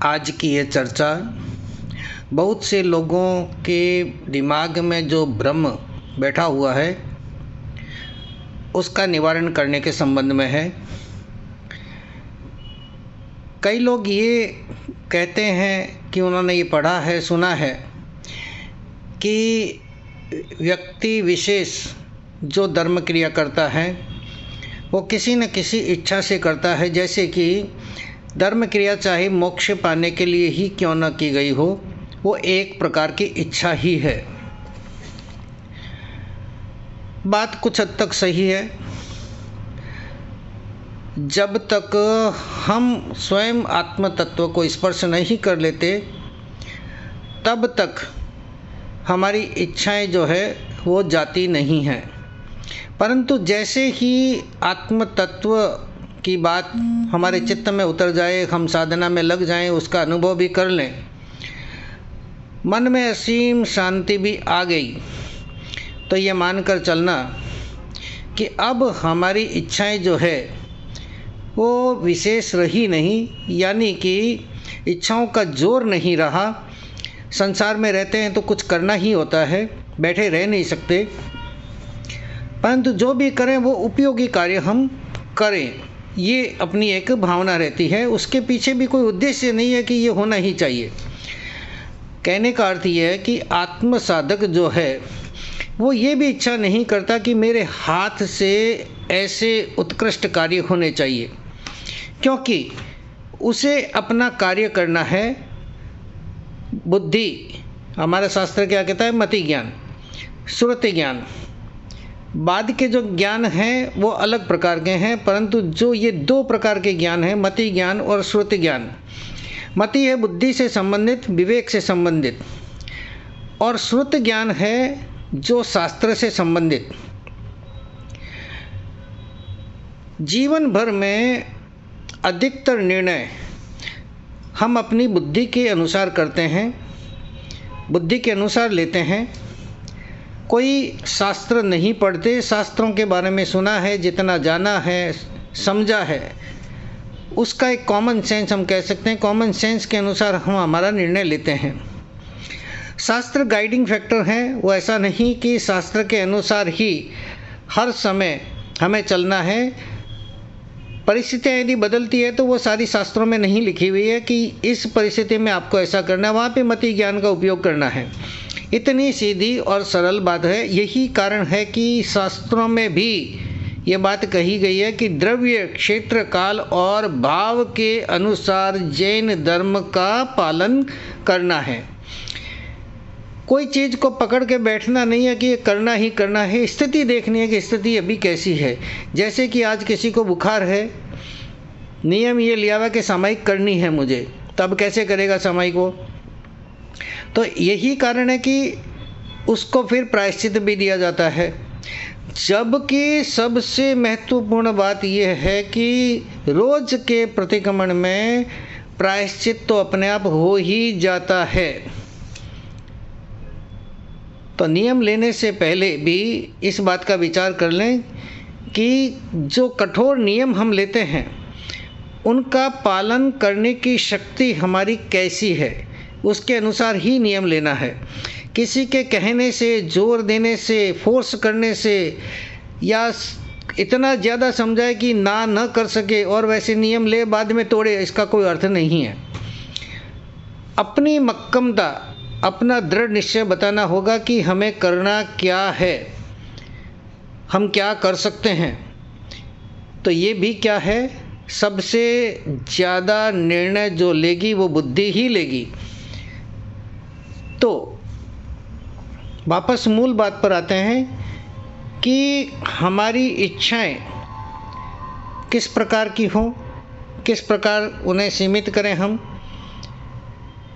आज की ये चर्चा बहुत से लोगों के दिमाग में जो भ्रम बैठा हुआ है उसका निवारण करने के संबंध में है। कई लोग ये कहते हैं कि उन्होंने ये पढ़ा है, सुना है कि व्यक्ति विशेष जो धर्म क्रिया करता है वो किसी न किसी इच्छा से करता है, जैसे कि धर्म क्रिया चाहे मोक्ष पाने के लिए ही क्यों न की गई हो, वो एक प्रकार की इच्छा ही है। बात कुछ हद तक सही है। जब तक हम स्वयं आत्म तत्व को स्पर्श नहीं कर लेते तब तक हमारी इच्छाएं जो है वो जाती नहीं हैं। परंतु जैसे ही आत्म तत्व की बात हमारे चित्त में उतर जाए, हम साधना में लग जाएं, उसका अनुभव भी कर लें, मन में असीम शांति भी आ गई, तो ये मानकर चलना कि अब हमारी इच्छाएं जो है वो विशेष रही नहीं, यानी कि इच्छाओं का जोर नहीं रहा। संसार में रहते हैं तो कुछ करना ही होता है, बैठे रह नहीं सकते, परंतु जो भी करें वो उपयोगी कार्य हम करें, ये अपनी एक भावना रहती है। उसके पीछे भी कोई उद्देश्य नहीं है कि ये होना ही चाहिए। कहने का अर्थ ये है कि आत्म साधक जो है वो ये भी इच्छा नहीं करता कि मेरे हाथ से ऐसे उत्कृष्ट कार्य होने चाहिए, क्योंकि उसे अपना कार्य करना है। बुद्धि, हमारा शास्त्र क्या कहता है, मति ज्ञान, श्रुति ज्ञान, बाद के जो ज्ञान हैं वो अलग प्रकार के हैं, परंतु जो ये दो प्रकार के ज्ञान हैं, मति ज्ञान और श्रुति ज्ञान। मति है बुद्धि से संबंधित, विवेक से संबंधित, और श्रुति ज्ञान है जो शास्त्र से संबंधित। जीवन भर में अधिकतर निर्णय हम अपनी बुद्धि के अनुसार करते हैं, बुद्धि के अनुसार लेते हैं। कोई शास्त्र नहीं पढ़ते, शास्त्रों के बारे में सुना है, जितना जाना है, समझा है, उसका एक कॉमन सेंस हम कह सकते हैं, कॉमन सेंस के अनुसार हम हमारा निर्णय लेते हैं। शास्त्र गाइडिंग फैक्टर है, वो ऐसा नहीं कि शास्त्र के अनुसार ही हर समय हमें चलना है। परिस्थितियाँ यदि बदलती है तो वो सारी शास्त्रों में नहीं लिखी हुई है कि इस परिस्थिति में आपको ऐसा करना है, वहाँ पे मति ज्ञान का उपयोग करना है। इतनी सीधी और सरल बात है। यही कारण है कि शास्त्रों में भी ये बात कही गई है कि द्रव्य, क्षेत्र, काल और भाव के अनुसार जैन धर्म का पालन करना है। कोई चीज़ को पकड़ के बैठना नहीं है कि ये करना ही करना है, स्थिति देखनी है कि स्थिति अभी कैसी है। जैसे कि आज किसी को बुखार है, नियम ये लिया हुआ कि सामयिक करनी है मुझे, तब कैसे करेगा सामयिक को? तो यही कारण है कि उसको फिर प्रायश्चित भी दिया जाता है। जबकि सबसे महत्वपूर्ण बात यह है कि रोज के प्रतिक्रमण में प्रायश्चित तो अपने आप हो ही जाता है। तो नियम लेने से पहले भी इस बात का विचार कर लें कि जो कठोर नियम हम लेते हैं उनका पालन करने की शक्ति हमारी कैसी है, उसके अनुसार ही नियम लेना है। किसी के कहने से, जोर देने से, फोर्स करने से, या इतना ज़्यादा समझाए कि ना न कर सके और वैसे नियम ले बाद में तोड़े, इसका कोई अर्थ नहीं है। अपनी मक्कमता, अपना दृढ़ निश्चय बताना होगा कि हमें करना क्या है, हम क्या कर सकते हैं। तो ये भी क्या है, सबसे ज़्यादा निर्णय जो लेगी वो बुद्धि ही लेगी। तो वापस मूल बात पर आते हैं कि हमारी इच्छाएं किस प्रकार की हों, किस प्रकार उन्हें सीमित करें हम,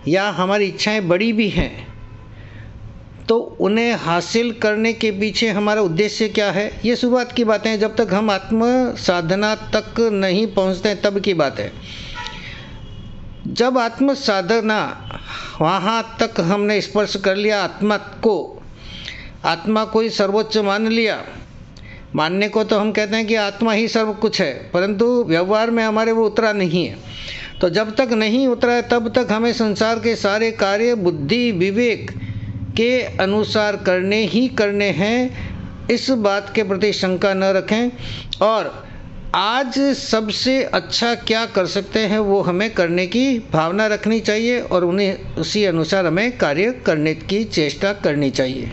या हमारी इच्छाएं बड़ी भी हैं तो उन्हें हासिल करने के पीछे हमारा उद्देश्य क्या है। ये शुरुआत की बातें हैं, जब तक हम आत्म साधना तक नहीं पहुंचते तब की बात है। जब आत्म साधना वहाँ तक हमने स्पर्श कर लिया आत्मा को, आत्मा को ही सर्वोच्च मान लिया। मानने को तो हम कहते हैं कि आत्मा ही सर्व कुछ है, परंतु व्यवहार में हमारे वो उतरा नहीं है। तो जब तक नहीं उतरा है तब तक हमें संसार के सारे कार्य बुद्धि विवेक के अनुसार करने ही करने हैं। इस बात के प्रति शंका न रखें और आज सबसे अच्छा क्या कर सकते हैं वो हमें करने की भावना रखनी चाहिए और उन्हें उसी अनुसार हमें कार्य करने की चेष्टा करनी चाहिए।